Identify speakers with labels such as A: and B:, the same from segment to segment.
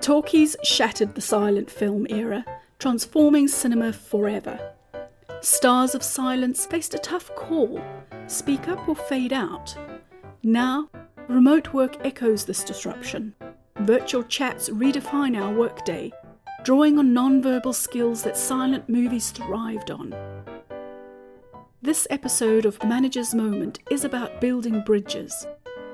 A: Talkies shattered the silent film era, transforming cinema forever. Stars of silence faced a tough call: speak up or fade out. Now, remote work echoes this disruption. Virtual chats redefine our workday, drawing on non-verbal skills that silent movies thrived on. This episode of Manager's Moment is about building bridges.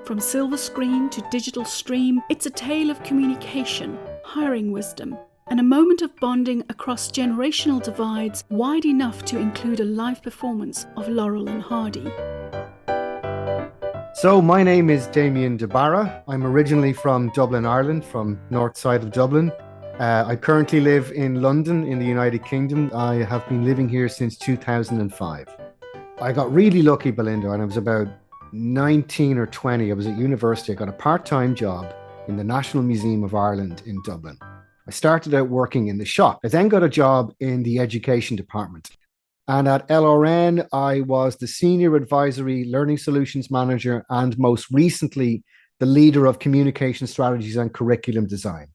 A: From silver screen to digital stream, it's a tale of communication, hiring wisdom, and a moment of bonding across generational divides wide enough to include a live performance of Laurel and Hardy.
B: So my name is Damien DeBarra. I'm originally from Dublin, Ireland, from north side of Dublin. I currently live in London in the United Kingdom. I have been living here since 2005. I got really lucky, Belinda, and I was about 19 or 20. I was at university. I got a part-time job in the National Museum of Ireland in Dublin. I started out working in the shop. I then got a job in the education department. And at LRN, I was the Senior Advisory Learning Solutions Manager and most recently, the leader of communication strategies and curriculum design.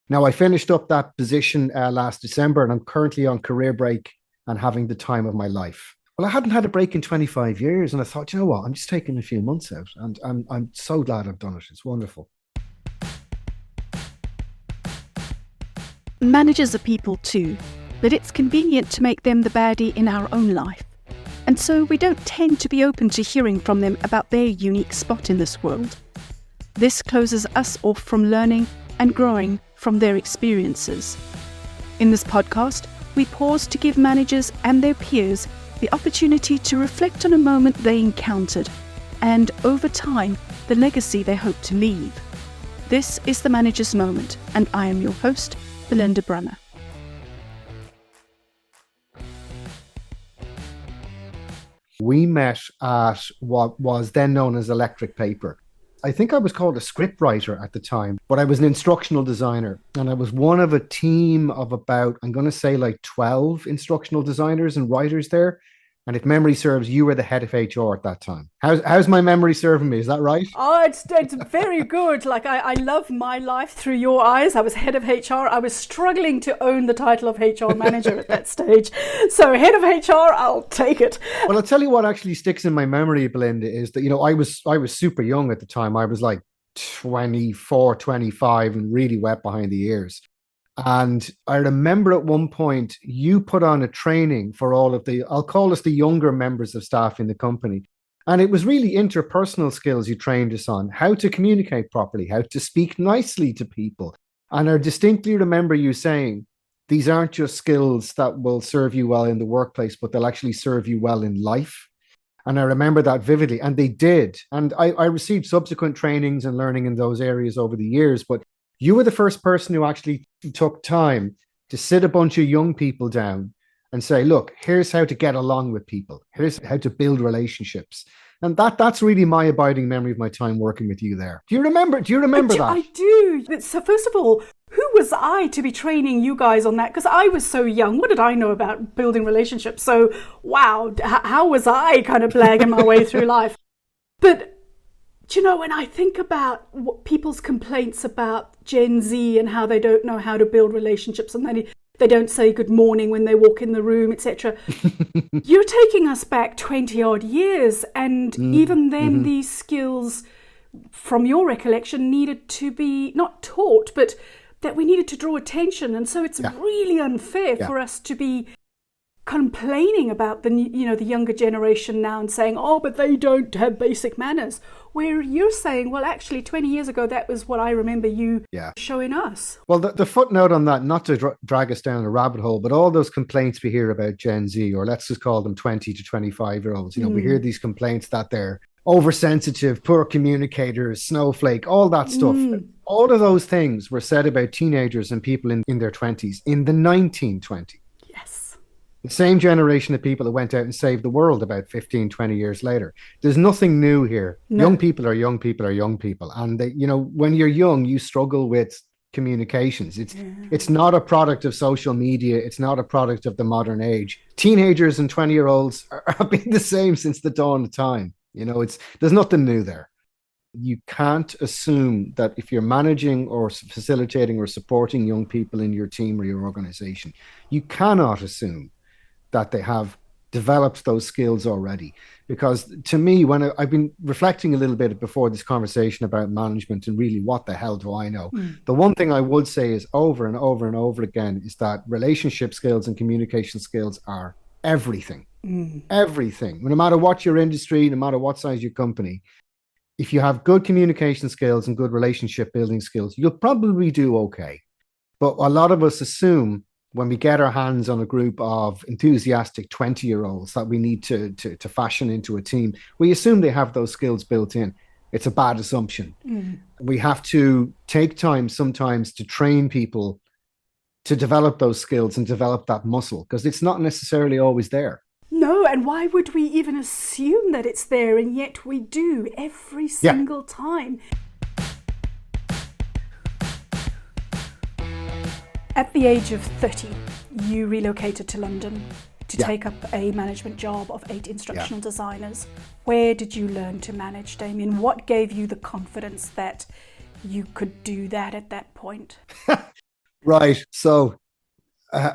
B: Now, I finished up that position last December, and I'm currently on career break and having the time of my life. Well, I hadn't had a break in 25 years, and I thought, you know what, I'm just taking a few months out, and I'm so glad I've done it. It's wonderful.
A: Managers are people too, but it's convenient to make them the baddie in our own life. And so we don't tend to be open to hearing from them about their unique spot in this world. This closes us off from learning and growing from their experiences. In this podcast, we pause to give managers and their peers the opportunity to reflect on a moment they encountered and, over time, the legacy they hope to leave. This is the Manager's Moment, and I am your host, Belinda Brunner.
B: We met at what was then known as Electric Paper. I think I was called a script writer at the time, but I was an instructional designer, and I was one of a team of about, I'm going to say like 12 instructional designers and writers there. And if memory serves, you were the head of HR at that time. How's my memory serving me? Is that right?
A: Oh, it's very good. Like, I love my life through your eyes. I was head of HR. I was struggling to own the title of HR manager at that stage. So head of HR, I'll take it.
B: Well, I'll tell you what actually sticks in my memory, Belinda, is that, I was super young at the time. I was like 24, 25 and really wet behind the ears. And I remember at one point you put on a training for all of I'll call us the younger members of staff in the company. And it was really interpersonal skills you trained us on, how to communicate properly, how to speak nicely to people. And I distinctly remember you saying, these aren't just skills that will serve you well in the workplace, but they'll actually serve you well in life. And I remember that vividly, and they did. And I received subsequent trainings and learning in those areas over the years, but you were the first person who actually took time to sit a bunch of young people down and say, look, here's how to get along with people. Here's how to build relationships. And that's really my abiding memory of my time working with you there. Do you remember that?
A: I do. So first of all, who was I to be training you guys on that? Because I was so young. What did I know about building relationships? So, wow, how was I kind of blagging my way through life? But when I think about what people's complaints about Gen Z and how they don't know how to build relationships and they don't say good morning when they walk in the room, etc. You're taking us back 20 odd years. And even then, these skills, from your recollection, needed to be not taught, but that we needed to draw attention. And so it's really unfair for us to be complaining about the younger generation now and saying, oh, but they don't have basic manners, where you're saying, well, actually 20 years ago that was what I remember you showing us.
B: Well, the footnote on that, not to drag us down a rabbit hole, but all those complaints we hear about Gen Z, or let's just call them 20 to 25 year olds, we hear these complaints that they're oversensitive, poor communicators, snowflake, all that stuff. All of those things were said about teenagers and people in their 20s in the 1920s. The same generation of people that went out and saved the world about 15, 20 years later. There's nothing new here. No. Young people are young people are young people. And, when you're young, you struggle with communications. It's not a product of social media. It's not a product of the modern age. Teenagers and 20-year-olds have been the same since the dawn of time. There's nothing new there. You can't assume that if you're managing or facilitating or supporting young people in your team or your organization, you cannot assume that they have developed those skills already. Because to me, when I've been reflecting a little bit before this conversation about management and really what the hell do I know, the one thing I would say is over and over and over again is that relationship skills and communication skills are everything. Everything. No matter what your industry, no matter what size your company, if you have good communication skills and good relationship building skills, you'll probably do okay. But a lot of us assume when we get our hands on a group of enthusiastic 20-year-olds that we need to fashion into a team, we assume they have those skills built in. It's a bad assumption. We have to take time sometimes to train people to develop those skills and develop that muscle, because it's not necessarily always there.
A: No, and why would we even assume that it's there? And yet we do every single time. At the age of 30, you relocated to London to take up a management job of 8 instructional designers. Where did you learn to manage, Damien? What gave you the confidence that you could do that at that point?
B: Right. So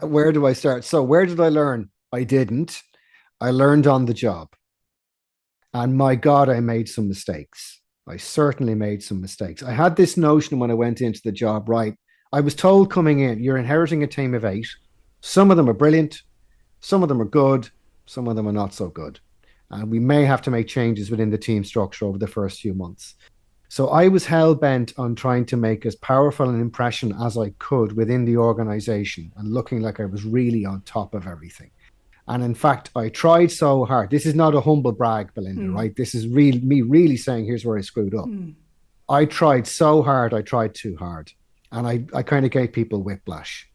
B: where do I start? So where did I learn? I didn't. I learned on the job. And my God, I made some mistakes. I certainly made some mistakes. I had this notion when I went into the job, right? I was told coming in, you're inheriting a team of 8. Some of them are brilliant. Some of them are good. Some of them are not so good. And we may have to make changes within the team structure over the first few months. So I was hell-bent on trying to make as powerful an impression as I could within the organization and looking like I was really on top of everything. And in fact, I tried so hard. This is not a humble brag, Belinda, right? This is me really saying, here's where I screwed up. I tried so hard. I tried too hard. And I kind of gave people whiplash.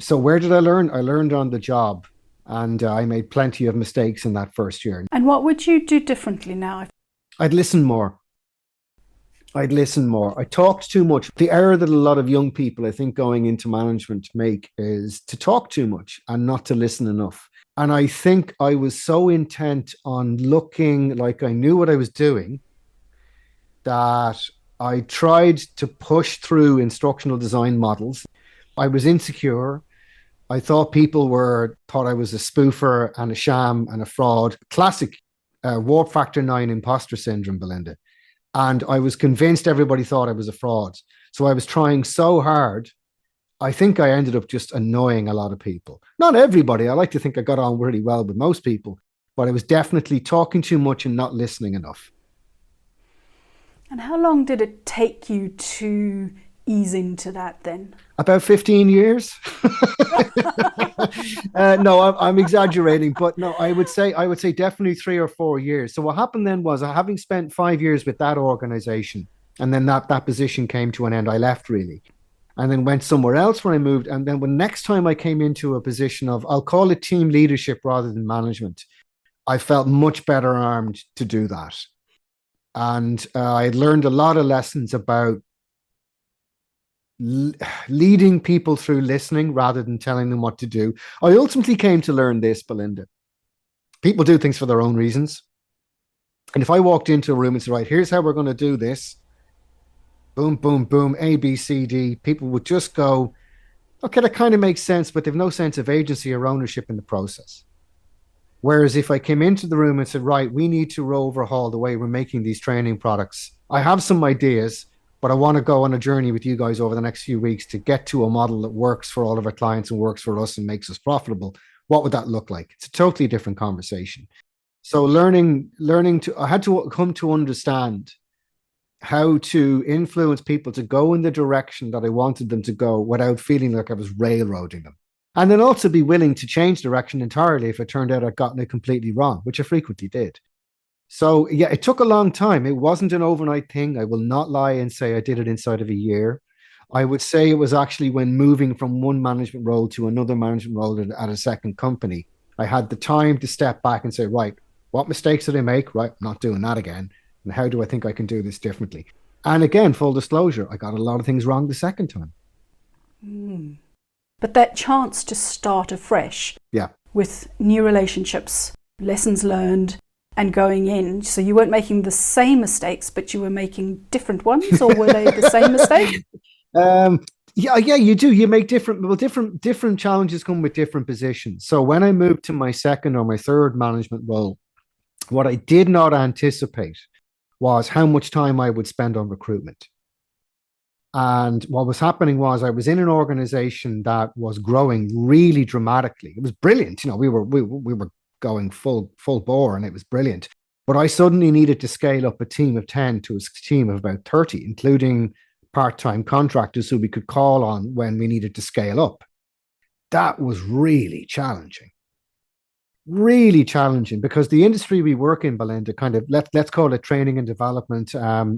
B: So where did I learn? I learned on the job. And I made plenty of mistakes in that first year.
A: And what would you do differently now?
B: I'd listen more. I talked too much. The error that a lot of young people, I think, going into management make is to talk too much and not to listen enough. And I think I was so intent on looking like I knew what I was doing that I tried to push through instructional design models. I was insecure. I thought people thought I was a spoofer and a sham and a fraud. Classic warp factor 9 imposter syndrome, Belinda. And I was convinced everybody thought I was a fraud. So I was trying so hard. I think I ended up just annoying a lot of people. Not everybody. I like to think I got on really well with most people, but I was definitely talking too much and not listening enough.
A: And how long did it take you to ease into that then?
B: About 15 years. No, I'm exaggerating, but no, I would say definitely 3 or 4 years. So what happened then was, having spent 5 years with that organization, and then that position came to an end, I left really, and then went somewhere else when I moved. And then when next time I came into a position of, I'll call it team leadership rather than management, I felt much better armed to do that. And I learned a lot of lessons about leading people through listening rather than telling them what to do. I ultimately came to learn this, Belinda. People do things for their own reasons. And if I walked into a room and said, right, here's how we're going to do this, boom, boom, boom, A, B, C, D, people would just go, okay, that kind of makes sense, but they've no sense of agency or ownership in the process. Whereas if I came into the room and said, right, we need to overhaul the way we're making these training products. I have some ideas, but I want to go on a journey with you guys over the next few weeks to get to a model that works for all of our clients and works for us and makes us profitable. What would that look like? It's a totally different conversation. So I had to come to understand how to influence people to go in the direction that I wanted them to go without feeling like I was railroading them. And then also be willing to change direction entirely if it turned out I'd gotten it completely wrong, which I frequently did. So yeah, it took a long time. It wasn't an overnight thing. I will not lie and say I did it inside of a year. I would say it was actually when moving from one management role to another management role at a second company, I had the time to step back and say, right, what mistakes did I make? Right, I'm not doing that again. And how do I think I can do this differently? And again, full disclosure, I got a lot of things wrong the second time.
A: But that chance to start afresh with new relationships, lessons learned, and going in? So you weren't making the same mistakes, but you were making different ones, or were they the same mistakes?
B: Yeah, you do. You make different challenges come with different positions. So when I moved to my second or my third management role, what I did not anticipate was how much time I would spend on recruitment. And what was happening was I was in an organization that was growing really dramatically. It was brilliant. You know, we were going full bore, and it was brilliant. But I suddenly needed to scale up a team of 10 to a team of about 30, including part-time contractors who we could call on when we needed to scale up. That was really challenging because the industry we work in, Belinda, kind of let's call it training and development,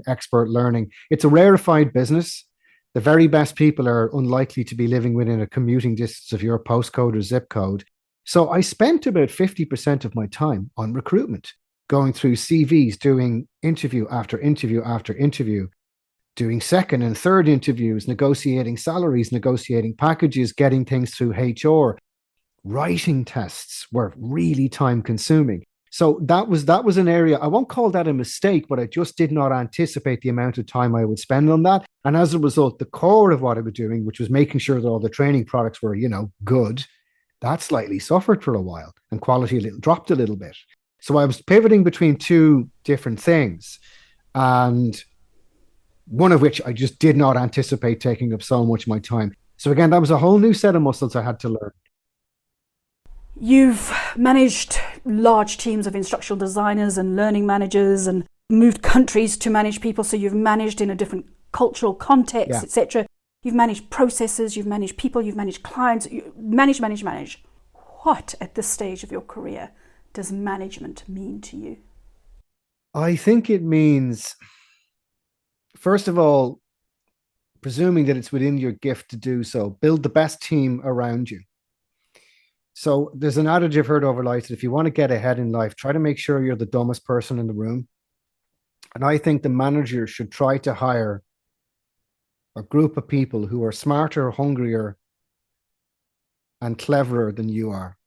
B: expert learning. It's a rarefied business. The very best people are unlikely to be living within a commuting distance of your postcode or zip code. So I spent about 50% of my time on recruitment, going through CVs, doing interview after interview after interview, doing second and third interviews, negotiating salaries, negotiating packages, getting things through HR. Writing tests were really time consuming. So that was an area, I won't call that a mistake, but I just did not anticipate the amount of time I would spend on that. And as a result, the core of what I was doing, which was making sure that all the training products were, good, that slightly suffered for a while, and quality dropped a little bit. So I was pivoting between two different things, and one of which I just did not anticipate taking up so much of my time. So again, that was a whole new set of muscles I had to learn.
A: You've managed large teams of instructional designers and learning managers and moved countries to manage people. So you've managed in a different cultural context, etc. You've managed processes, you've managed people, you've managed clients, you manage. What at this stage of your career does management mean to you?
B: I think it means, first of all, presuming that it's within your gift to do so, build the best team around you. So there's an adage I've heard over life that if you want to get ahead in life, try to make sure you're the dumbest person in the room. And I think the manager should try to hire a group of people who are smarter, hungrier, and cleverer than you are.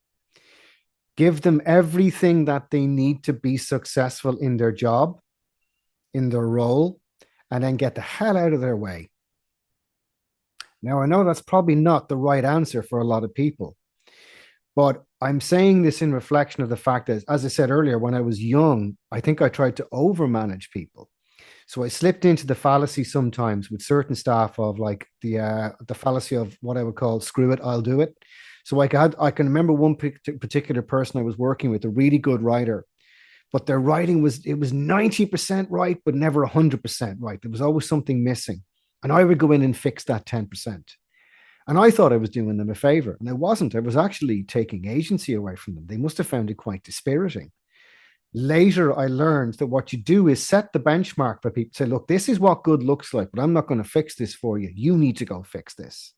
B: Give them everything that they need to be successful in their job, in their role, and then get the hell out of their way. Now, I know that's probably not the right answer for a lot of people, but I'm saying this in reflection of the fact that, as I said earlier, when I was young, I think I tried to overmanage people. So I slipped into the fallacy sometimes with certain staff of like the fallacy of what I would call screw it, I'll do it. So I can remember one particular person I was working with, a really good writer, but their writing was 90% right, but never 100% right. There was always something missing. And I would go in and fix that 10%. And I thought I was doing them a favor, and I wasn't. I was actually taking agency away from them. They must have found it quite dispiriting. Later, I learned that what you do is set the benchmark for people. Say, look, this is what good looks like, but I'm not going to fix this for you. You need to go fix this.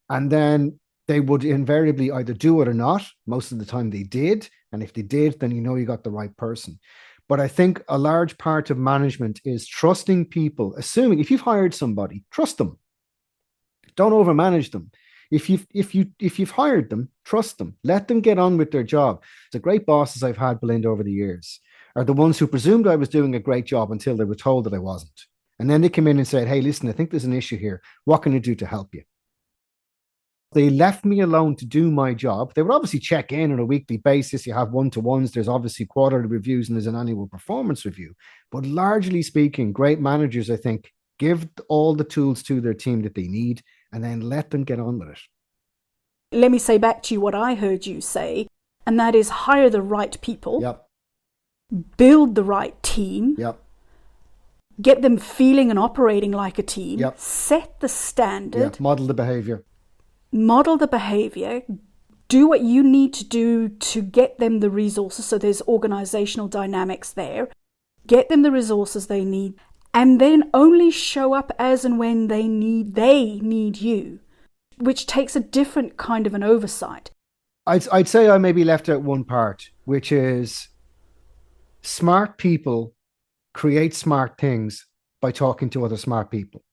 B: And then they would invariably either do it or not. Most of the time they did. And if they did, then you got the right person. But I think a large part of management is trusting people, assuming if you've hired somebody, trust them. Don't overmanage them. If you've hired them, trust them. Let them get on with their job. The great bosses I've had, Belinda, over the years are the ones who presumed I was doing a great job until they were told that I wasn't. And then they come in and said, hey, listen, I think there's an issue here. What can I do to help you? They left me alone to do my job. They would obviously check in on a weekly basis. You have one-to-ones. There's obviously quarterly reviews and there's an annual performance review. But largely speaking, great managers, I think, give all the tools to their team that they need and then let them get on with it.
A: Let me say back to you what I heard you say, and that is hire the right people.
B: Yep.
A: Build the right team.
B: Yep.
A: Get them feeling and operating like a team.
B: Yep.
A: Set the standard.
B: Yep. Model the behavior.
A: Do what you need to do to get them the resources. So there's organizational dynamics there. Get them the resources they need, and then only show up as and when they need you, which takes a different kind of an oversight.
B: I'd say I maybe left out one part, which is smart people create smart things by talking to other smart people.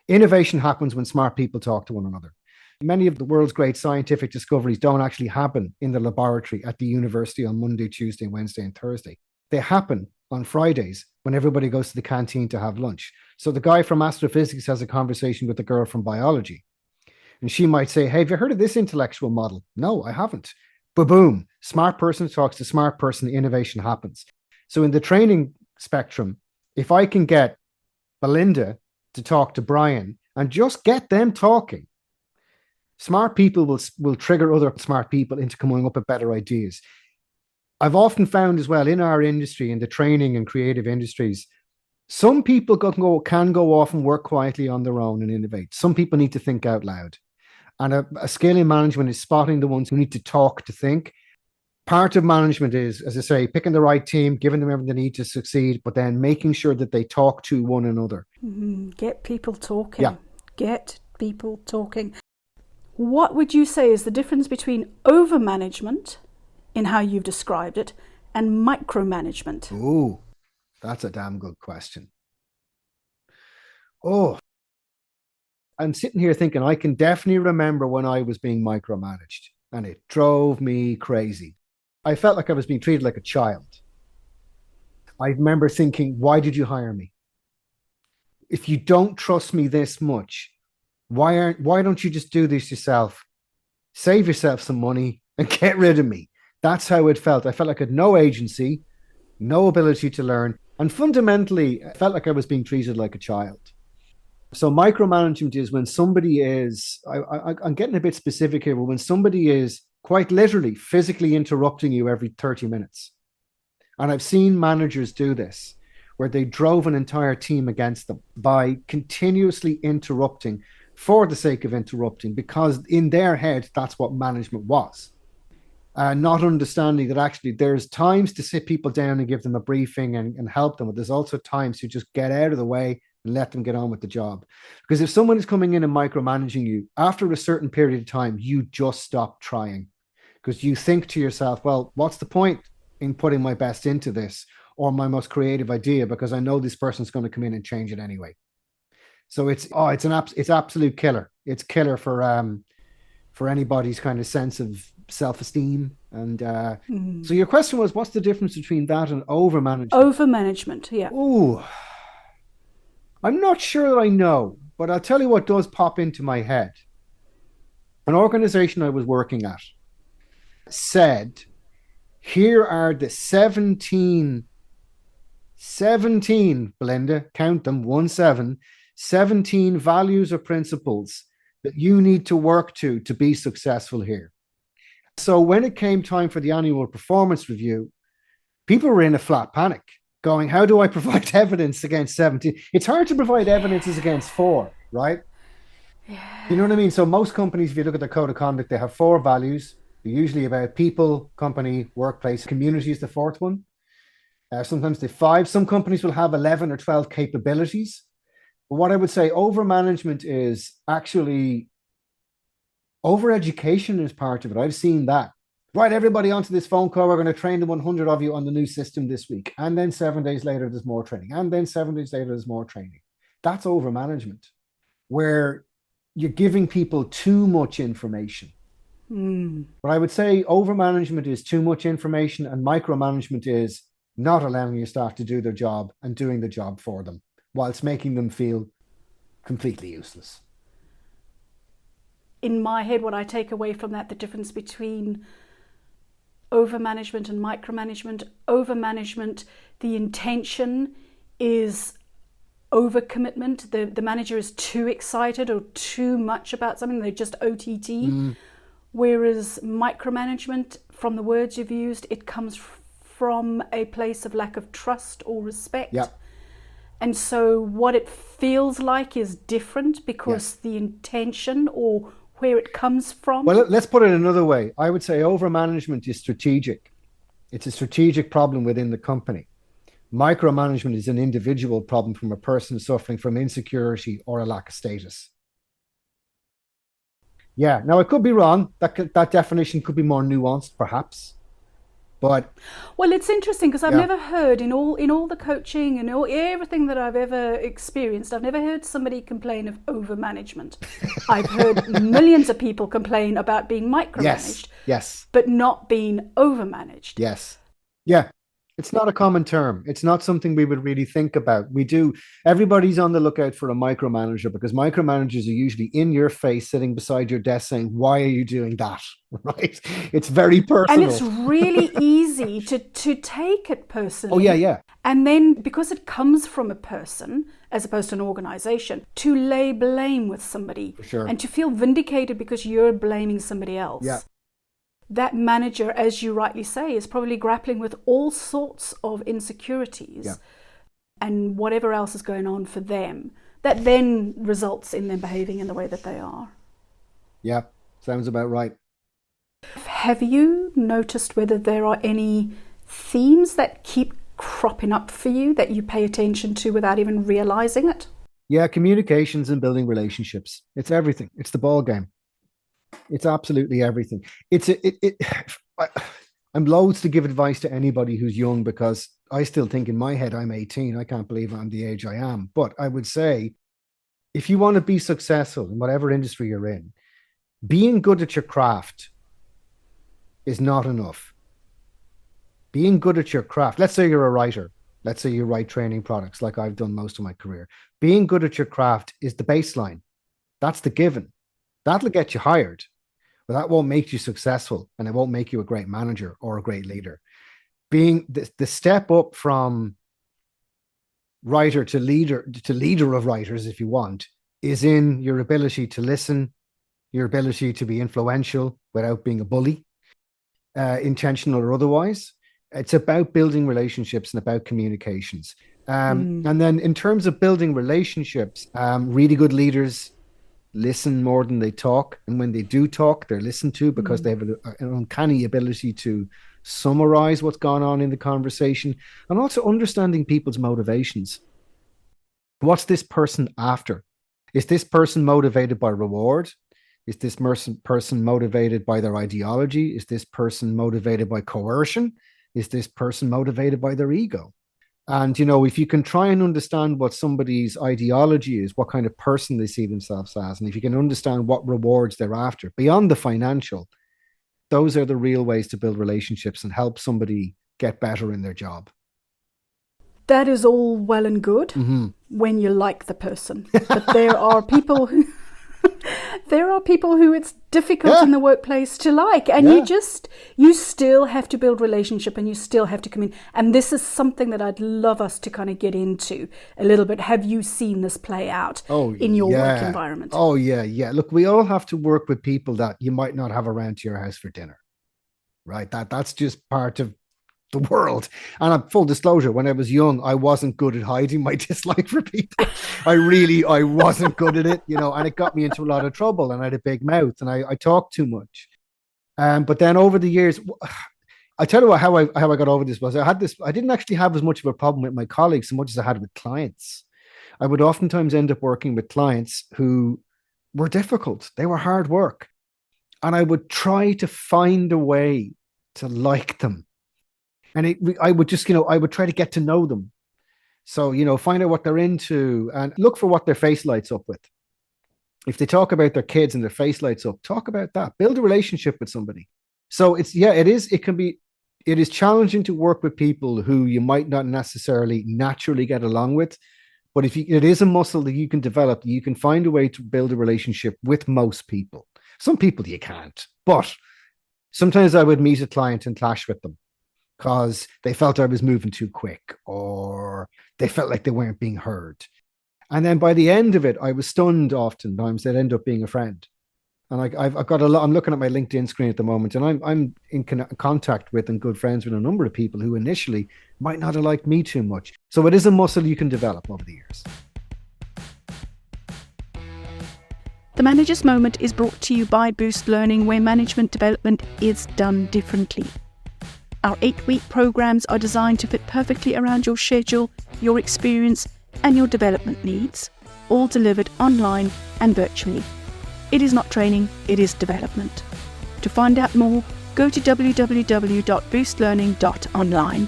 B: Innovation happens when smart people talk to one another. Many of the world's great scientific discoveries don't actually happen in the laboratory at the university on Monday, Tuesday, Wednesday, and Thursday. they happen on Fridays when everybody goes to the canteen to have lunch. So the guy from astrophysics has a conversation with the girl from biology. And she might say, hey, have you heard of this intellectual model? No, I haven't. But boom, smart person talks to smart person, innovation happens. So in the training spectrum, if I can get Belinda to talk to Brian and just get them talking, smart people will trigger other smart people into coming up with better ideas. I've often found as well in our industry, in the training and creative industries, some people can go off and work quietly on their own and innovate. Some people need to think out loud. And a skill in management is spotting the ones who need to talk to think. Part of management is, as I say, picking the right team, giving them everything they need to succeed, but then making sure that they talk to one another.
A: Get people talking.
B: Yeah.
A: Get people talking. What would you say is the difference between overmanagement, in how you've described it, and micromanagement?
B: Ooh, that's a damn good question. Oh, I'm sitting here thinking I can definitely remember when I was being micromanaged, and it drove me crazy. I felt like I was being treated like a child. I remember thinking, why did you hire me? If you don't trust me this much, why don't you just do this yourself? Save yourself some money and get rid of me. That's how it felt. I felt like I had no agency, no ability to learn, and fundamentally, I felt like I was being treated like a child. So micromanagement is when somebody is, I'm getting a bit specific here, but when somebody is quite literally physically interrupting you every 30 minutes. And I've seen managers do this, where they drove an entire team against them by continuously interrupting for the sake of interrupting, because in their head, that's what management was. Not understanding that actually there's times to sit people down and give them a briefing and help them, but there's also times to just get out of the way and let them get on with the job. Because if someone is coming in and micromanaging you, after a certain period of time, you just stop trying. Because you think to yourself, well, what's the point in putting my best into this or my most creative idea, because I know this person's going to come in and change it anyway. So it's absolute killer. It's killer for anybody's kind of sense of self-esteem. And so your question was, what's the difference between that and overmanagement?
A: Overmanagement, yeah.
B: Ooh, I'm not sure that I know, but I'll tell you what does pop into my head. An organization I was working at said, here are the 17, Belinda, count them, 17 values or principles that you need to work to be successful here. So when it came time for the annual performance review, people were in a flat panic, going, how do I provide evidence against 17? It's hard to provide evidences against 4, right? Yeah. You know what I mean? So most companies, if you look at their code of conduct, they have 4 values. They're usually about people, company, workplace. Community is the 4th one. Sometimes they're 5. Some companies will have 11 or 12 capabilities. But what I would say overmanagement is actually overeducation is part of it. I've seen that. Right, everybody onto this phone call. We're going to train the 100 of you on the new system this week. And then 7 days later, there's more training. And then 7 days later, there's more training. That's overmanagement, where you're giving people too much information. But I would say overmanagement is too much information, and micromanagement is not allowing your staff to do their job and doing the job for them, whilst making them feel completely useless.
A: In my head, what I take away from that, the difference between overmanagement and micromanagement, the intention is overcommitment. The manager is too excited or too much about something. They're just OTT. Whereas micromanagement, from the words you've used, it comes from a place of lack of trust or respect.
B: Yep.
A: And so what it feels like is different because the intention or where it comes from.
B: Well, let's put it another way. I would say overmanagement is strategic. It's a strategic problem within the company. Micromanagement is an individual problem from a person suffering from insecurity or a lack of status. Yeah, now I could be wrong. That definition could be more nuanced, perhaps. But
A: well, it's interesting because I've never heard in all the coaching and everything that I've ever experienced, I've never heard somebody complain of overmanagement. I've heard millions of people complain about being micromanaged,
B: yes,
A: but not being overmanaged.
B: Yes, yeah. It's not a common term. It's not something we would really think about. We do. Everybody's on the lookout for a micromanager because micromanagers are usually in your face, sitting beside your desk saying, "Why are you doing that?" Right? It's very
A: And it's
B: personal.
A: really easy to take it
B: Oh, yeah,
A: personally.
B: yeah.
A: And then because it comes from a person as opposed to an organization, to lay blame with somebody
B: For sure.
A: and to feel vindicated because you're blaming somebody else.
B: Yeah.
A: That manager, as you rightly say, is probably grappling with all sorts of insecurities
B: Yeah.
A: and whatever else is going on for them that then results in them behaving in the way that they are.
B: Yeah. Sounds about right.
A: Have you noticed whether there are any themes that keep cropping up for you that you pay attention to without even realizing it?
B: Yeah. Communications and building relationships. It's everything. It's the ball game. It's absolutely everything. I, I'm loath to give advice to anybody who's young because I still think in my head I'm 18. I can't believe I'm the age I am. But I would say if you want to be successful in whatever industry you're in, being good at your craft is not enough. Being good at your craft, let's say you're a writer, let's say you write training products like I've done most of my career. Being good at your craft is the baseline. That's the given. That'll get you hired, but that won't make you successful and it won't make you a great manager or a great leader. Being the step up from writer to leader of writers, if you want, is in your ability to listen, your ability to be influential without being a bully, intentional or otherwise. It's about building relationships and about communications. And then in terms of building relationships, really good leaders listen more than they talk. And when they do talk, they're listened to because they have an uncanny ability to summarize what's gone on in the conversation and also understanding people's motivations. What's this person after? Is this person motivated by reward? Is this person motivated by their ideology? Is this person motivated by coercion? Is this person motivated by their ego? And, you know, if you can try and understand what somebody's ideology is, what kind of person they see themselves as, and if you can understand what rewards they're after beyond the financial, those are the real ways to build relationships and help somebody get better in their job.
A: That is all well and good when you like the person. But there are people who it's difficult in the workplace to like. And you still have to build relationship and you still have to communicate. And this is something that I'd love us to kind of get into a little bit. Have you seen this play out in your work environment?
B: Oh, yeah, yeah. Look, we all have to work with people that you might not have around to your house for dinner, right? That's just part of the world. And full disclosure, when I was young, I wasn't good at hiding my dislike for people. I wasn't good at it, you know, and it got me into a lot of trouble and I had a big mouth and I talked too much. But then over the years, I tell you what, how I got over this was I didn't actually have as much of a problem with my colleagues so much as I had with clients. I would oftentimes end up working with clients who were difficult. They were hard work. And I would try to find a way to like them. And I would just, you know, I would try to get to know them. So, you know, find out what they're into and look for what their face lights up with. If they talk about their kids and their face lights up, talk about that. Build a relationship with somebody. So it is challenging to work with people who you might not necessarily naturally get along with. But it is a muscle that you can develop. You can find a way to build a relationship with most people. Some people you can't. But sometimes I would meet a client and clash with them, because they felt I was moving too quick or they felt like they weren't being heard. And then by the end of it, I was stunned oftentimes. They'd end up being a friend. And I've got a lot, I'm looking at my LinkedIn screen at the moment and I'm in contact with and good friends with a number of people who initially might not have liked me too much. So it is a muscle you can develop over the years.
A: The Manager's Moment is brought to you by Boost Learning, where management development is done differently. Our 8-week programs are designed to fit perfectly around your schedule, your experience, and your development needs, all delivered online and virtually. It is not training, it is development. To find out more, go to www.boostlearning.online.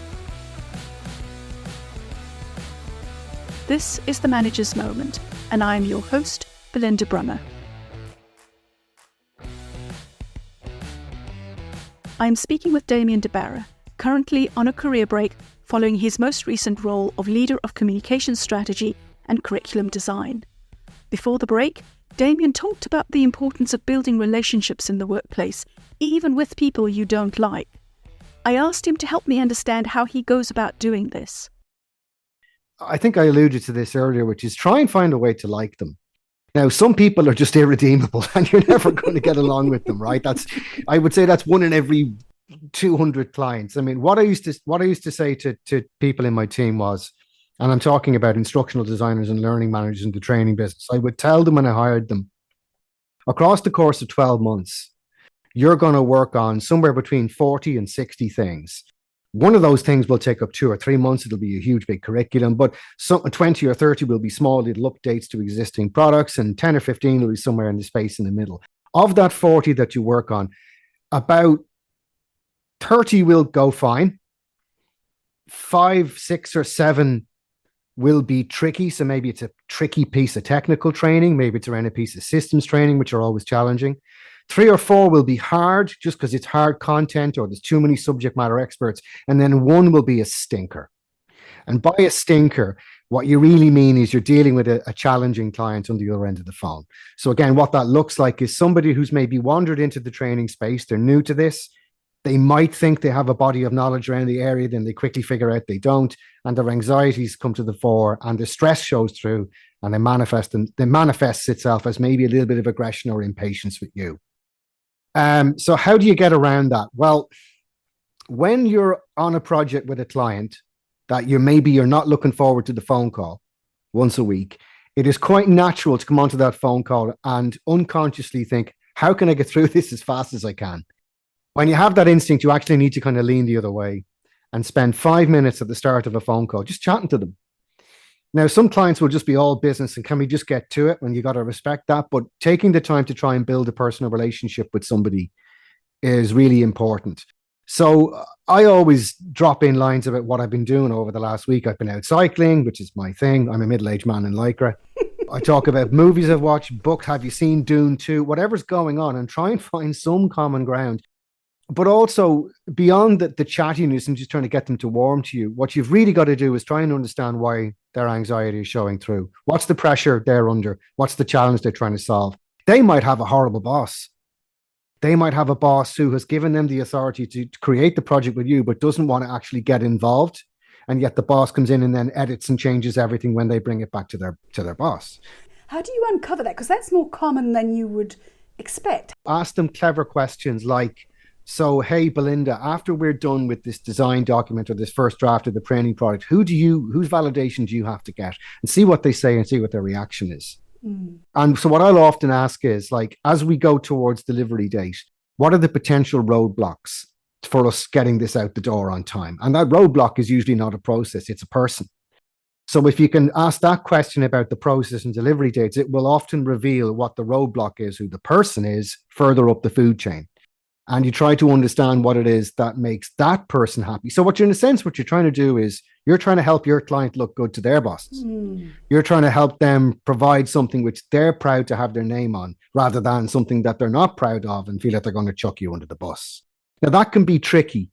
A: This is The Manager's Moment, and I am your host, Belinda Brummer. I am speaking with Damien DeBarra, currently on a career break following his most recent role of leader of communication strategy and curriculum design. Before the break, Damien talked about the importance of building relationships in the workplace, even with people you don't like. I asked him to help me understand how he goes about doing this.
B: I think I alluded to this earlier, which is try and find a way to like them. Now, some people are just irredeemable and you're never going to get along with them, right? I would say that's one in every 200 clients. I mean, what I used to say to people in my team was, and I'm talking about instructional designers and learning managers in the training business, I would tell them when I hired them, across the course of 12 months, you're going to work on somewhere between 40 and 60 things. One of those things will take up 2 or 3 months. It'll be a huge big curriculum, but 20 or 30 will be small little updates to existing products, and 10 or 15 will be somewhere in the space in the middle. Of that 40 that you work on, about 30 will go fine. 5, 6, or 7 will be tricky. So maybe it's a tricky piece of technical training. Maybe it's around a piece of systems training, which are always challenging. 3 or 4 will be hard just because it's hard content or there's too many subject matter experts. And then 1 will be a stinker. And by a stinker, what you really mean is you're dealing with a challenging client on the other end of the phone. So again, what that looks like is somebody who's maybe wandered into the training space. They're new to this. They might think they have a body of knowledge around the area, then they quickly figure out they don't. And their anxieties come to the fore and the stress shows through and they manifests itself as maybe a little bit of aggression or impatience with you. So how do you get around that? Well, when you're on a project with a client that you're not looking forward to the phone call once a week, it is quite natural to come onto that phone call and unconsciously think, how can I get through this as fast as I can? When you have that instinct, you actually need to kind of lean the other way and spend 5 minutes at the start of a phone call just chatting to them. Now, some clients will just be all business and can we just get to it? And you got to respect that. But taking the time to try and build a personal relationship with somebody is really important. So I always drop in lines about what I've been doing over the last week. I've been out cycling, which is my thing. I'm a middle-aged man in Lycra. I talk about movies I've watched, books. Have you seen Dune 2? Whatever's going on, and try and find some common ground. But also beyond the chattiness and just trying to get them to warm to you, what you've really got to do is try and understand why their anxiety is showing through. What's the pressure they're under? What's the challenge they're trying to solve? They might have a horrible boss. They might have a boss who has given them the authority to create the project with you, but doesn't want to actually get involved. And yet the boss comes in and then edits and changes everything when they bring it back to their boss.
A: How do you uncover that? Because that's more common than you would expect.
B: Ask them clever questions like, so, hey, Belinda, after we're done with this design document or this first draft of the training product, whose validation do you have to get? And see what they say and see what their reaction is. Mm. And so what I'll often ask is, like, as we go towards delivery date, what are the potential roadblocks for us getting this out the door on time? And that roadblock is usually not a process, it's a person. So if you can ask that question about the process and delivery dates, it will often reveal what the roadblock is, who the person is further up the food chain. And you try to understand what it is that makes that person happy. So what you're trying to do is you're trying to help your client look good to their bosses. Mm. You're trying to help them provide something which they're proud to have their name on, rather than something that they're not proud of and feel like they're going to chuck you under the bus. Now, that can be tricky.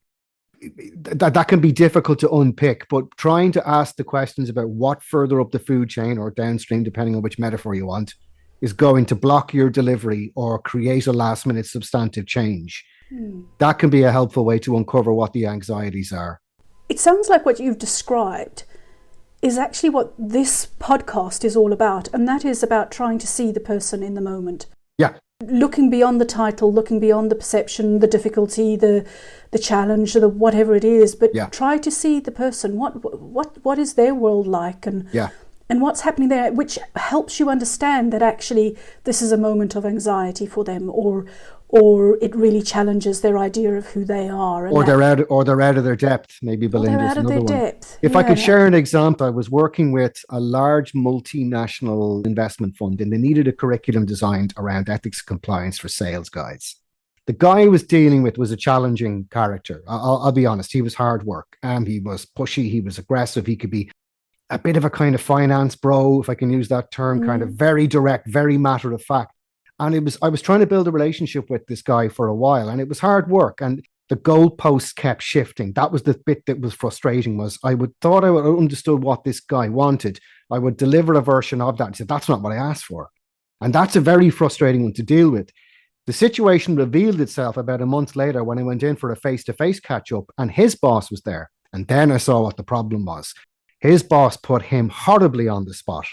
B: That can be difficult to unpick, but trying to ask the questions about what further up the food chain or downstream, depending on which metaphor you want, is going to block your delivery or create a last minute substantive change. That can be a helpful way to uncover what the anxieties are.
A: It sounds like what you've described is actually what this podcast is all about, and that is about trying to see the person in the moment.
B: Yeah.
A: Looking beyond the title, looking beyond the perception, the difficulty, the challenge, the whatever it is, but try to see the person. What is their world like, and what's happening there, which helps you understand that actually this is a moment of anxiety for them, or it really challenges their idea of who they are.
B: Or they're out of their depth, maybe, Belinda.
A: They're out of their depth.
B: If I could share an example, I was working with a large multinational investment fund, and they needed a curriculum designed around ethics and compliance for sales guys. The guy I was dealing with was a challenging character. I'll be honest, he was hard work. He was pushy, he was aggressive, he could be a bit of a kind of finance bro, if I can use that term, kind of very direct, very matter of fact. And I was trying to build a relationship with this guy for a while, and it was hard work. And the goalposts kept shifting. That was the bit that was frustrating. Was I thought I would understood what this guy wanted. I would deliver a version of that. He said, that's not what I asked for. And that's a very frustrating one to deal with. The situation revealed itself about a month later when I went in for a face-to-face catch-up and his boss was there. And then I saw what the problem was. His boss put him horribly on the spot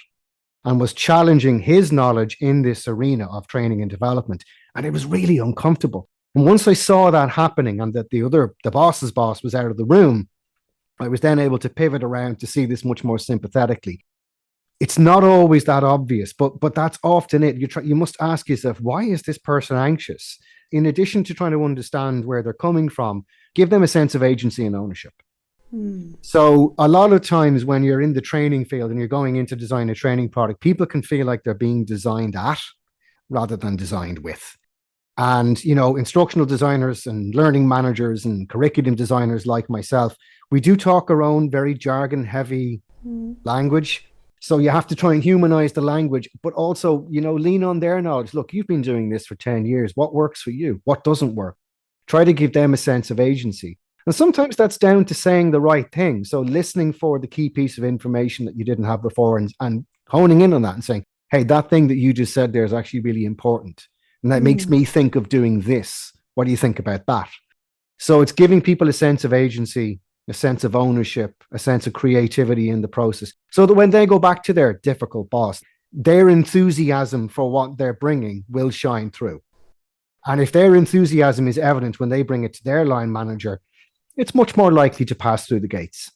B: and was challenging his knowledge in this arena of training and development. And it was really uncomfortable. And once I saw that happening and that the boss's boss was out of the room, I was then able to pivot around to see this much more sympathetically. It's not always that obvious, but that's often it. You must ask yourself, why is this person anxious? In addition to trying to understand where they're coming from, give them a sense of agency and ownership. So a lot of times when you're in the training field and you're going in to design a training product, people can feel like they're being designed at rather than designed with. And, instructional designers and learning managers and curriculum designers like myself, we do talk our own very jargon heavy language. So you have to try and humanize the language, but also, lean on their knowledge. Look, you've been doing this for 10 years. What works for you? What doesn't work? Try to give them a sense of agency. And sometimes that's down to saying the right thing. So listening for the key piece of information that you didn't have before and honing in on that and saying, hey, that thing that you just said there is actually really important. And that makes me think of doing this. What do you think about that? So it's giving people a sense of agency, a sense of ownership, a sense of creativity in the process, so that when they go back to their difficult boss, their enthusiasm for what they're bringing will shine through. And if their enthusiasm is evident when they bring it to their line manager, it's much more likely to pass through the gates.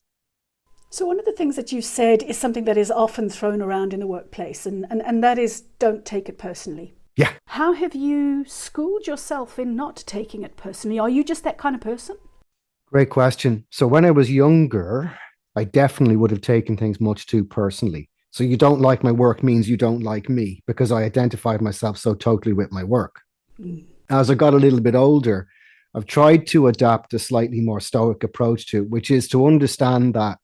A: So one of the things that you said is something that is often thrown around in the workplace, and that is, don't take it personally.
B: Yeah.
A: How have you schooled yourself in not taking it personally? Are you just that kind of person?
B: Great question. So when I was younger, I definitely would have taken things much too personally. So you don't like my work means you don't like me, because I identified myself so totally with my work. As I got a little bit older, I've tried to adapt a slightly more stoic approach to it, which is to understand that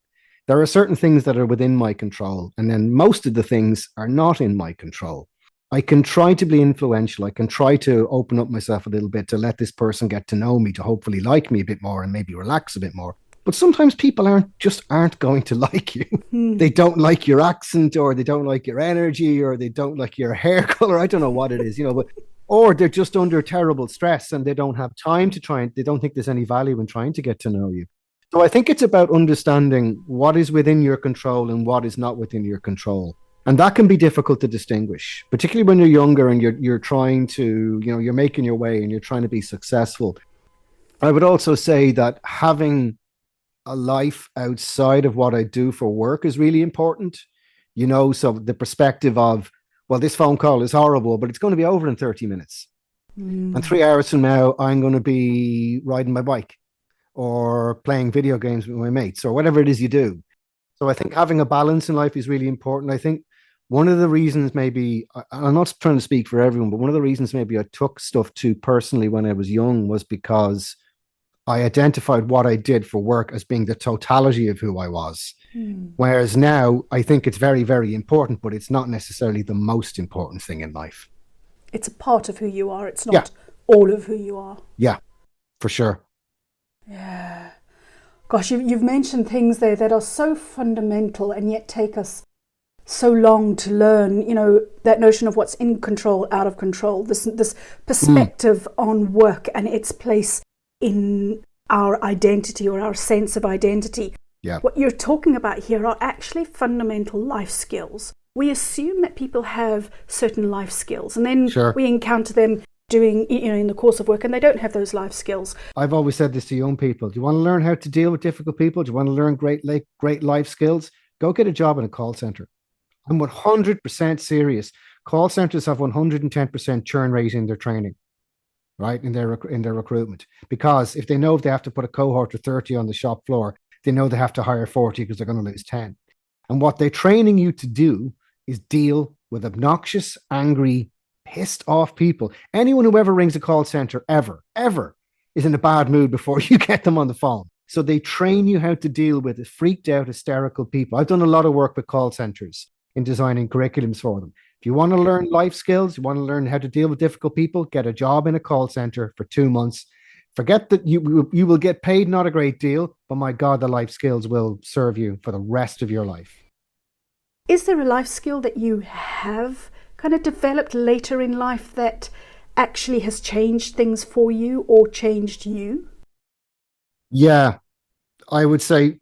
B: there are certain things that are within my control, and then most of the things are not in my control. I can try to be influential. I can try to open up myself a little bit to let this person get to know me, to hopefully like me a bit more and maybe relax a bit more. But sometimes people aren't going to like you. They don't like your accent, or they don't like your energy, or they don't like your hair color. I don't know what it is, or they're just under terrible stress and they don't have time to try, and they don't think there's any value in trying to get to know you. So I think it's about understanding what is within your control and what is not within your control. And that can be difficult to distinguish, particularly when you're younger and you're trying to, you're making your way and you're trying to be successful. I would also say that having a life outside of what I do for work is really important. So the perspective of, well, this phone call is horrible, but it's going to be over in 30 minutes. And 3 hours from now, I'm going to be riding my bike or playing video games with my mates or whatever it is you do. So I think having a balance in life is really important. I think one of the reasons maybe, I'm not trying to speak for everyone, but one of the reasons maybe I took stuff too personally when I was young was because I identified what I did for work as being the totality of who I was. Whereas now I think it's very, very important, but it's not necessarily the most important thing in life.
A: It's a part of who you are. It's not all of who you are.
B: Yeah, for sure.
A: Yeah. Gosh, you've mentioned things there that are so fundamental and yet take us so long to learn, that notion of what's in control, out of control, this perspective on work and its place in our identity or our sense of identity.
B: Yeah.
A: What you're talking about here are actually fundamental life skills. We assume that people have certain life skills, and then we encounter them doing, in the course of work, and they don't have those life skills.
B: I've always said this to young people. Do you want to learn how to deal with difficult people? Do you want to learn great life skills? Go get a job in a call center. I'm 100% serious. Call centers have 110% churn rate in their training, right? In their recruitment. Because if they have to put a cohort of 30 on the shop floor, they know they have to hire 40 because they're going to lose 10. And what they're training you to do is deal with obnoxious, angry, pissed off people. Anyone who ever rings a call center ever is in a bad mood before you get them on the phone. So they train you how to deal with freaked out, hysterical people. I've done a lot of work with call centers in designing curriculums for them. If you want to learn life skills, you want to learn how to deal with difficult people, get a job in a call center for 2 months. Forget that you will get paid not a great deal, but my God, the life skills will serve you for the rest of your life.
A: Is there a life skill that you have kind of developed later in life that actually has changed things for you or changed you?
B: Yeah, I would say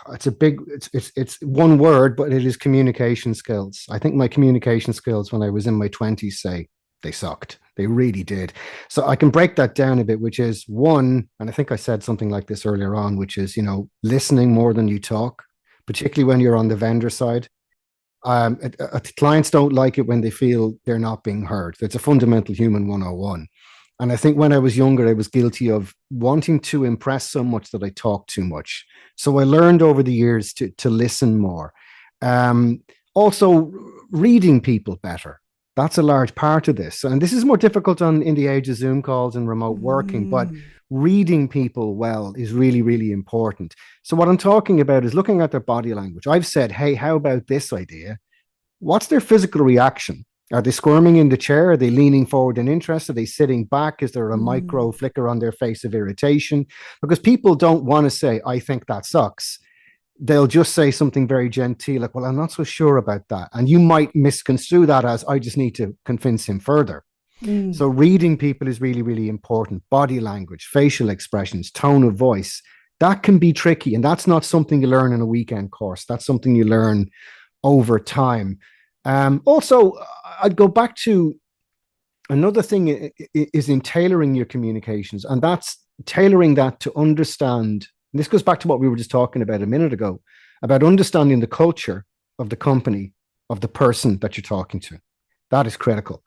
B: it's one word, but it is communication skills. I think my communication skills when I was in my 20s, say, they sucked. They really did. So I can break that down a bit, which is one, and I think I said something like this earlier on, which is, listening more than you talk, particularly when you're on the vendor side. Clients don't like it when they feel they're not being heard. It's a fundamental human 101. And I think when I was younger, I was guilty of wanting to impress so much that I talked too much. So I learned over the years to listen more. Also, reading people better. That's a large part of this. And this is more difficult in the age of Zoom calls and remote working, but reading people well is really, really important. So what I'm talking about is looking at their body language. I've said, hey, how about this idea? What's their physical reaction? Are they squirming in the chair? Are they leaning forward in interest? Are they sitting back? Is there a micro flicker on their face of irritation? Because people don't want to say, I think that sucks. They'll just say something very genteel, like, well, I'm not so sure about that. And you might misconstrue that as, I just need to convince him further. So reading people is really, really important. Body language, facial expressions, tone of voice, that can be tricky. And that's not something you learn in a weekend course. That's something you learn over time. Also, I'd go back to another thing is in tailoring your communications. And that's tailoring that to understand. And this goes back to what we were just talking about a minute ago, about understanding the culture of the company, of the person that you're talking to. That is critical.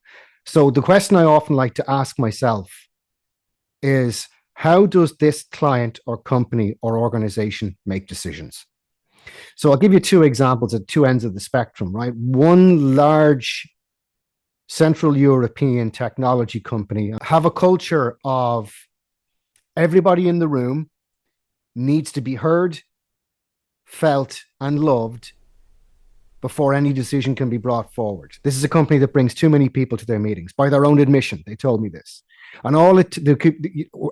B: So the question I often like to ask myself is, how does this client or company or organization make decisions? So I'll give you two examples at two ends of the spectrum, right? One large Central European technology company have a culture of everybody in the room needs to be heard, felt, and loved before any decision can be brought forward. This is a company that brings too many people to their meetings. By their own admission, they told me this. And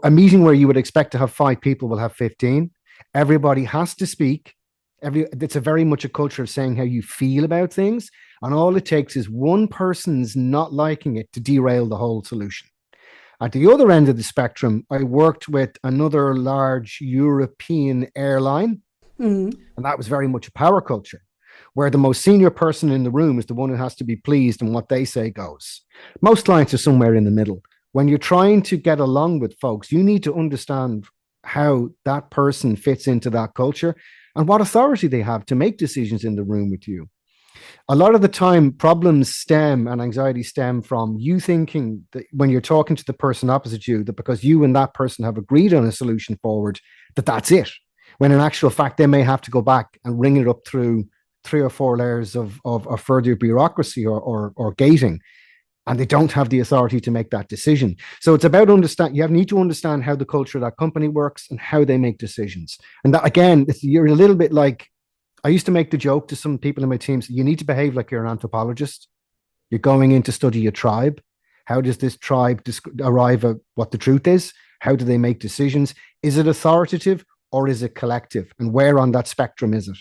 B: a meeting where you would expect to have 5 people will have 15. Everybody has to speak. It's a very much a culture of saying how you feel about things. And all it takes is one person's not liking it to derail the whole solution. At the other end of the spectrum, I worked with another large European airline, and that was very much a power culture, where the most senior person in the room is the one who has to be pleased and what they say goes. Most clients are somewhere in the middle. When you're trying to get along with folks, you need to understand how that person fits into that culture and what authority they have to make decisions in the room with you. A lot of the time, problems stem and anxiety stem from you thinking that when you're talking to the person opposite you, that because you and that person have agreed on a solution forward, that's it. When in actual fact, they may have to go back and ring it up through 3 or 4 layers of further bureaucracy or gating, and they don't have the authority to make that decision. So it's about you need to understand how the culture of that company works and how they make decisions. And that, again, you're a little bit like, I used to make the joke to some people in my teams, you need to behave like you're an anthropologist. You're going in to study a tribe. How does this tribe arrive at what the truth is? How do they make decisions? Is it authoritative or is it collective? And where on that spectrum is it?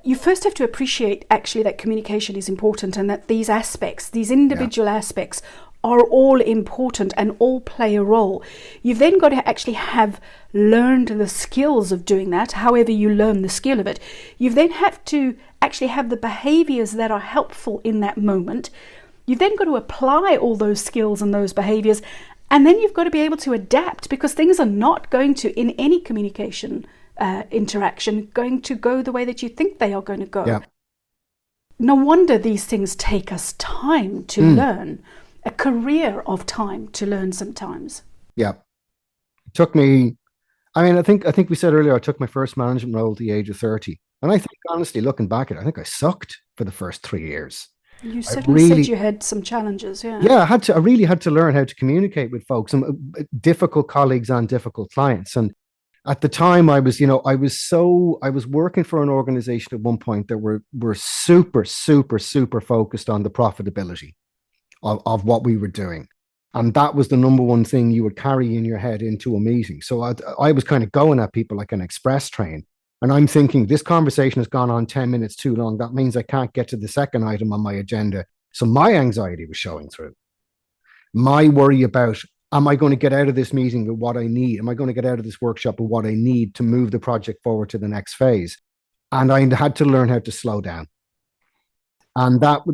A: You first have to appreciate actually that communication is important and that these aspects, these individual aspects, are all important and all play a role. You've then got to actually have learned the skills of doing that, however you learn the skill of it. You've then have to actually have the behaviors that are helpful in that moment. You've then got to apply all those skills and those behaviors, and then you've got to be able to adapt, because things are not going to, in any communication interaction, going to go the way that you think they are going to go. No wonder these things take us time to learn. A career of time to learn sometimes. Yeah.
B: It took me, I think we said earlier, I took my first management role at the age of 30. And I think, honestly, looking back at it, I think I sucked for the first 3 years.
A: You certainly said you had some challenges,
B: Yeah, I really had to learn how to communicate with folks, and difficult colleagues and difficult clients. And at the time I was working for an organization at one point that were super, super, super focused on the profitability of what we were doing. And that was the number one thing you would carry in your head into a meeting. So I was kind of going at people like an express train. And I'm thinking, this conversation has gone on 10 minutes too long. That means I can't get to the second item on my agenda. So my anxiety was showing through. My worry about, am I going to get out of this meeting with what I need? Am I going to get out of this workshop with what I need to move the project forward to the next phase? And I had to learn how to slow down. And that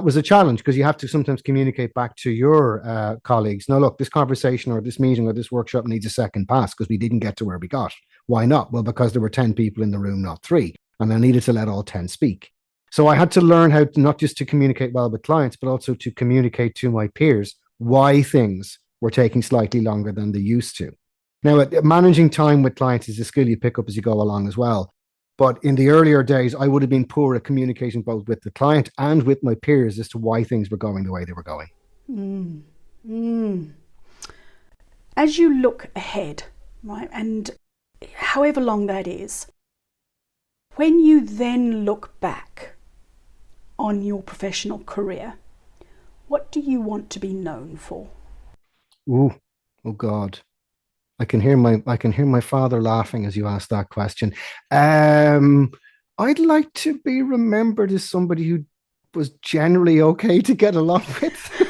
B: was a challenge, because you have to sometimes communicate back to your colleagues. No, look, this conversation or this meeting or this workshop needs a second pass because we didn't get to where we got. Why not? Well, because there were 10 people in the room, not 3, and I needed to let all 10 speak. So I had to learn how to, not just to communicate well with clients, but also to communicate to my peers why things were taking slightly longer than they used to. Now, managing time with clients is a skill you pick up as you go along as well. But in the earlier days, I would have been poor at communicating both with the client and with my peers as to why things were going the way they were going.
A: Mm. Mm. As you look ahead, right, and however long that is, when you then look back on your professional career, what do you want to be known for?
B: Ooh, oh God. I can hear my father laughing as you ask that question. I'd like to be remembered as somebody who was generally okay to get along with.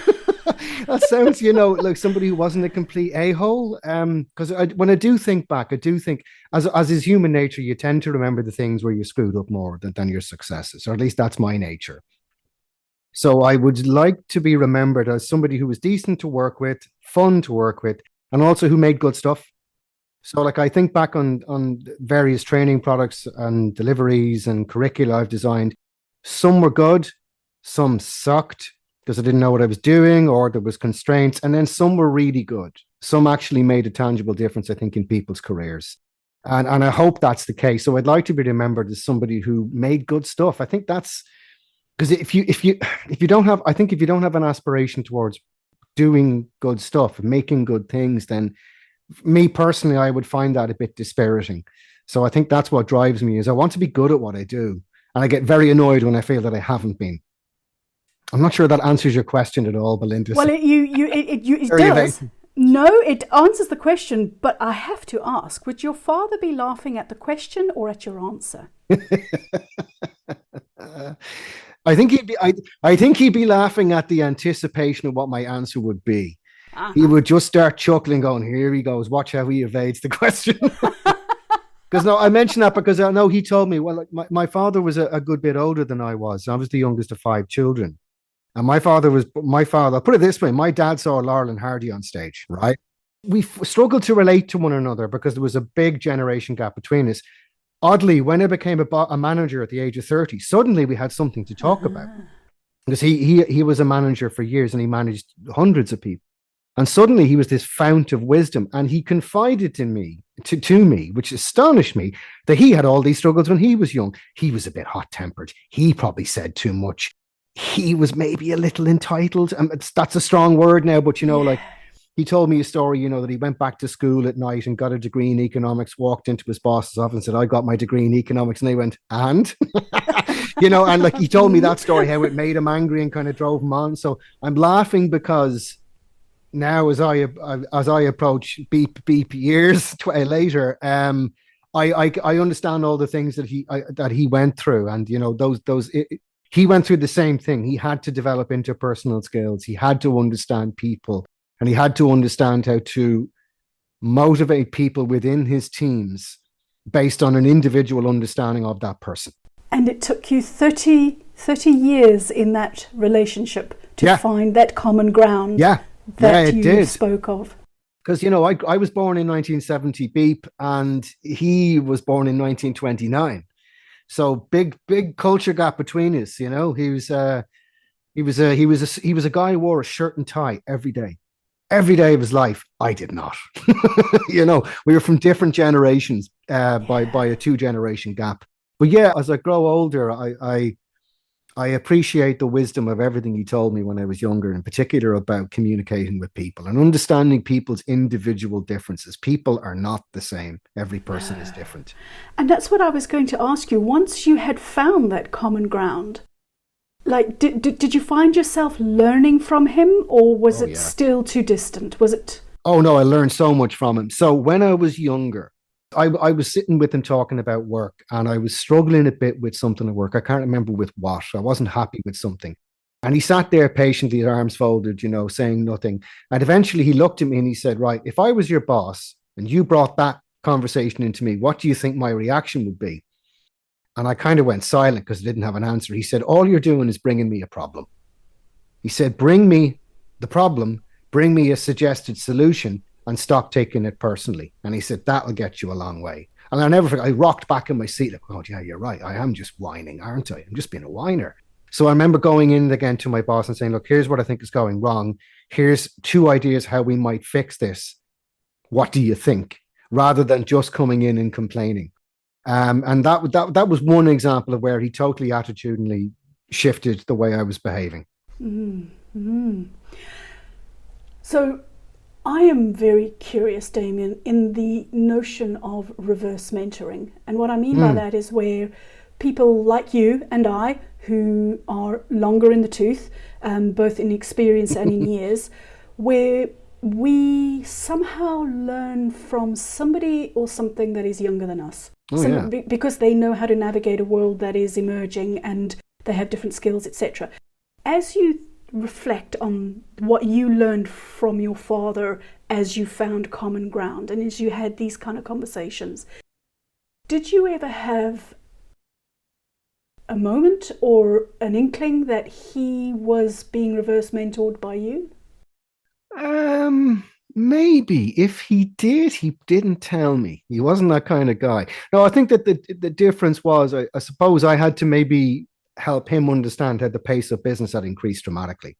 B: That sounds, like somebody who wasn't a complete a-hole. Because when I do think back, I do think, as is human nature, you tend to remember the things where you screwed up more than your successes, or at least that's my nature. So I would like to be remembered as somebody who was decent to work with, fun to work with, and also who made good stuff. So like I think back on various training products and deliveries and curricula I've designed. Some were good, some sucked because I didn't know what I was doing or there was constraints, and then some were really good. Some actually made a tangible difference, I think, in people's careers. And I hope that's the case. So I'd like to be remembered as somebody who made good stuff. I think that's because if you don't have, I think if you don't have an aspiration towards doing good stuff, making good things, then me personally, I would find that a bit dispiriting. So I think that's what drives me, is I want to be good at what I do. And I get very annoyed when I feel that I haven't been. I'm not sure that answers your question at all, Belinda.
A: Well, it does. No, it answers the question, but I have to ask, would your father be laughing at the question or at your answer?
B: I think he'd be laughing at the anticipation of what my answer would be. Uh-huh. He would just start chuckling, going, "Here he goes. Watch how he evades the question." Because I mentioned that because I know he told me, well, like my father was a good bit older than I was. I was the youngest of 5 children. And my father, I'll put it this way, my dad saw Laurel and Hardy on stage, right? We struggled to relate to one another because there was a big generation gap between us. Oddly, when I became a manager at the age of 30, suddenly we had something to talk about. Because he was a manager for years and he managed hundreds of people. And suddenly he was this fount of wisdom, and he confided in me, to me, which astonished me, that he had all these struggles when he was young. He was a bit hot-tempered. He probably said too much. He was maybe a little entitled. That's a strong word now, but like he told me a story, that he went back to school at night and got a degree in economics, walked into his boss's office and said, "I got my degree in economics." And they went, "And?" And like he told me that story, how it made him angry and kind of drove him on. So I'm laughing because now as I approach beep years later, I understand all the things that he went through, and he went through the same thing. He had to develop interpersonal skills. He had to understand people, and he had to understand how to motivate people within his teams based on an individual understanding of that person.
A: And it took you 30 years in that relationship to find that common ground. That you spoke of. Because,
B: I was born in 1970 beep, and he was born in 1929. So big culture gap between us. He was a guy who wore a shirt and tie every day of his life. I did not. We were from different generations by a 2-generation gap. But yeah, as I grow older, I appreciate the wisdom of everything he told me when I was younger, in particular about communicating with people and understanding people's individual differences. People are not the same. Every person is different. And
A: that's what I was going to ask you. Once you had found that common ground, Like, did you find yourself learning from him, or was it still too distant? Was it?
B: Oh, no, I learned so much from him. So when I was younger, I was sitting with him talking about work, and I was struggling a bit with something at work. I can't remember with what. I wasn't happy with something. And he sat there patiently, his arms folded, saying nothing. And eventually he looked at me and he said, right, if I was your boss and you brought that conversation into me, what do you think my reaction would be? And I kind of went silent because I didn't have an answer. He said, all you're doing is bringing me a problem. He said, bring me the problem, bring me a suggested solution, and stop taking it personally. And he said, that'll get you a long way. And I never forget, I rocked back in my seat like, oh, yeah, you're right. I am just whining, aren't I? I'm just being a whiner. So I remember going in again to my boss and saying, look, here's what I think is going wrong. Here's 2 ideas how we might fix this. What do you think? Rather than just coming in and complaining. And that was one example of where he totally attitudinally shifted the way I was behaving.
A: Mm-hmm. So I am very curious, Damien, in the notion of reverse mentoring. And what I mean by that is where people like you and I, who are longer in the tooth, both in experience and in years, where we somehow learn from somebody or something that is younger than us. Because they know how to navigate a world that is emerging and they have different skills, etc. As you reflect on what you learned from your father as you found common ground and as you had these kind of conversations, did you ever have a moment or an inkling that he was being reverse mentored by you?
B: Maybe. If he did, he didn't tell me. He wasn't that kind of guy. No, I think that the difference was, I suppose I had to maybe help him understand how the pace of business had increased dramatically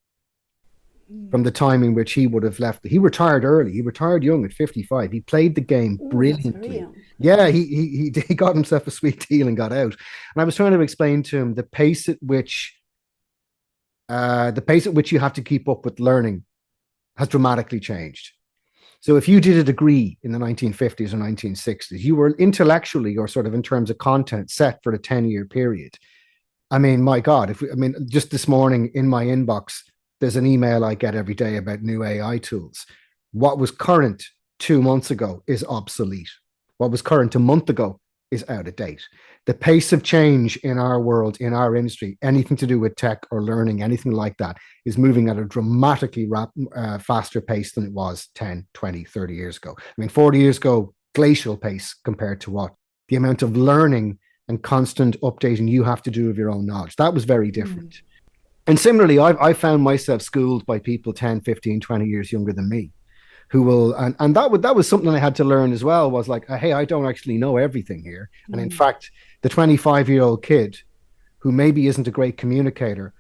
B: from the time in which he would have left. He retired early. He retired young at 55. He played the game brilliantly. Yeah, he got himself a sweet deal and got out. And I was trying to explain to him the pace at which you have to keep up with learning has dramatically changed. So if you did a degree in the 1950s or 1960s, you were intellectually, or sort of in terms of content, set for a 10-year period. I mean, my God, just this morning in my inbox, there's an email I get every day about new AI tools. What was current 2 months ago is obsolete. What was current a month ago is out of date. The pace of change in our world, in our industry, anything to do with tech or learning, anything like that, is moving at a dramatically faster pace than it was 10, 20, 30 years ago. I mean, 40 years ago, glacial pace compared to what? The amount of learning and constant updating you have to do of your own knowledge. That was very different. And similarly, I found myself schooled by people 10, 15, 20 years younger than me, who will, and that was something I had to learn as well, was like, hey, I don't actually know everything here. And in fact, the 25-year-old kid who maybe isn't a great communicator,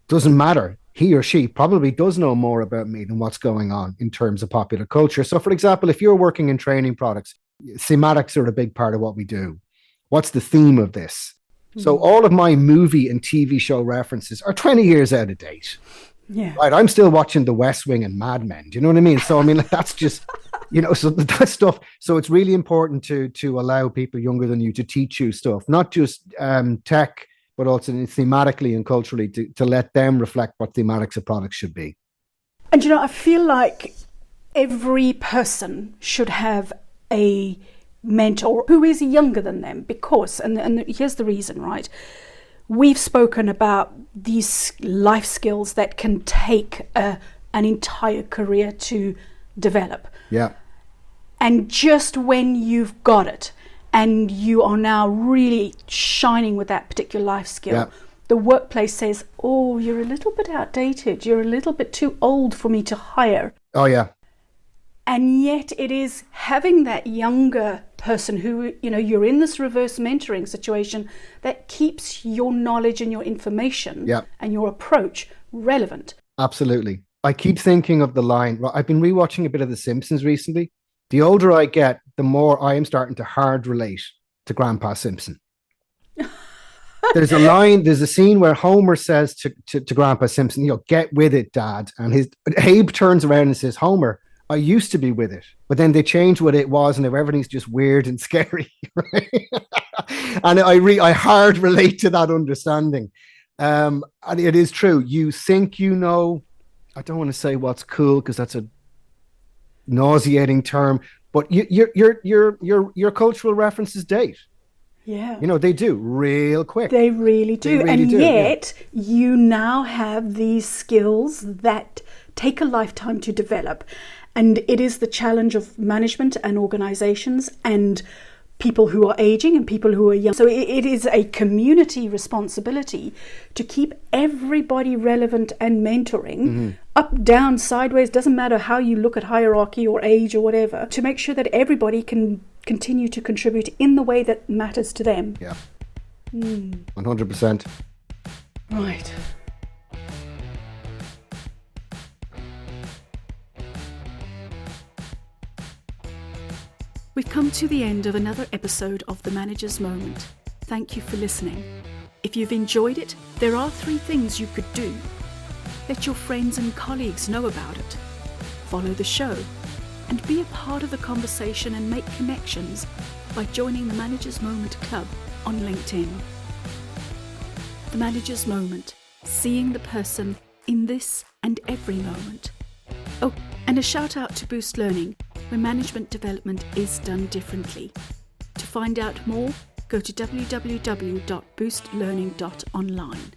B: doesn't matter. He or she probably does know more about me than what's going on in terms of popular culture. So for example, if you're working in training products, thematics are a big part of what we do. What's the theme of this? So all of my movie and TV show references are 20 years out of date.
A: Yeah.
B: Right. I'm still watching The West Wing and Mad Men. Do you know what I mean? So, I mean, that's just, so that stuff. So it's really important to allow people younger than you to teach you stuff, not just tech, but also thematically and culturally to let them reflect what thematics of products should be.
A: And, I feel like every person should have a mentor who is younger than them because, and here's the reason, right? We've spoken about these life skills that can take an entire career to develop.
B: Yeah.
A: And just when you've got it and you are now really shining with that particular life skill, the workplace says, oh, you're a little bit outdated. You're a little bit too old for me to hire.
B: Oh, yeah.
A: And yet it is having that younger person who, you're in this reverse mentoring situation that keeps your knowledge and your information and your approach relevant.
B: Absolutely. I keep thinking of the line. I've been rewatching a bit of The Simpsons recently. The older I get, the more I am starting to hard relate to Grandpa Simpson. There's a scene where Homer says to Grandpa Simpson, get with it, Dad. And Abe turns around and says, Homer, I used to be with it, but then they changed what it was, and now everything's just weird and scary. Right? And I hard relate to that understanding. And it is true. You think you know. I don't want to say what's cool because that's a nauseating term, but your cultural references date.
A: Yeah.
B: You know, they do real quick.
A: They really do.
B: They really
A: and
B: do,
A: yet, you now have these skills that take a lifetime to develop. And it is the challenge of management and organizations and people who are aging and people who are young. So it is a community responsibility to keep everybody relevant and mentoring, up, down, sideways, doesn't matter how you look at hierarchy or age or whatever, to make sure that everybody can continue to contribute in the way that matters to them.
B: Yeah. 100%.
A: Right. We've come to the end of another episode of The Manager's Moment. Thank you for listening. If you've enjoyed it, there are 3 things you could do. Let your friends and colleagues know about it. Follow the show. And be a part of the conversation and make connections by joining the Manager's Moment Club on LinkedIn. The Manager's Moment. Seeing the person in this and every moment. Oh, and a shout out to Boost Learning, where management development is done differently. To find out more, go to www.boostlearning.online.